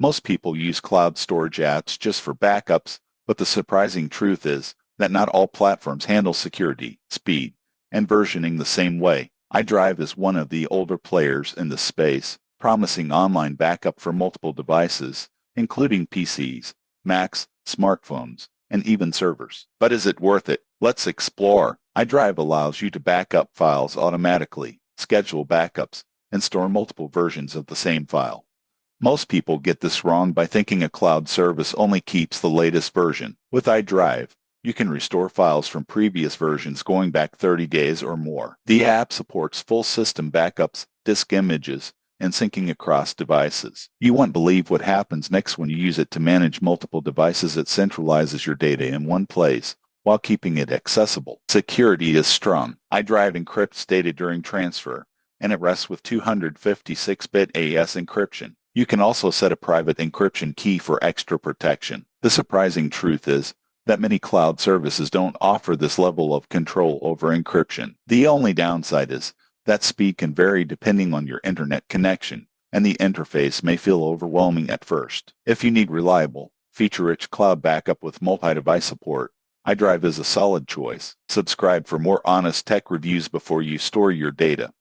Most people use cloud storage apps just for backups, but the surprising truth is that not all platforms handle security, speed, and versioning the same way. iDrive is one of the older players in the space, promising online backup for multiple devices, including PCs, Macs, smartphones, and even servers. But is it worth it? Let's explore. iDrive allows you to back up files automatically, schedule backups, and store multiple versions of the same file. Most people get this wrong by thinking a cloud service only keeps the latest version. With iDrive, you can restore files from previous versions going back 30 days or more. The app supports full system backups, disk images, and syncing across devices. You won't believe what happens next when you use it to manage multiple devices. It centralizes your data in one place while keeping it accessible. Security is strong. iDrive encrypts data during transfer, and it rests with 256-bit AES encryption. You can also set a private encryption key for extra protection. The surprising truth is that many cloud services don't offer this level of control over encryption. The only downside is that speed can vary depending on your internet connection, and the interface may feel overwhelming at first. If you need reliable, feature-rich cloud backup with multi-device support, iDrive is a solid choice. Subscribe for more honest tech reviews before you store your data.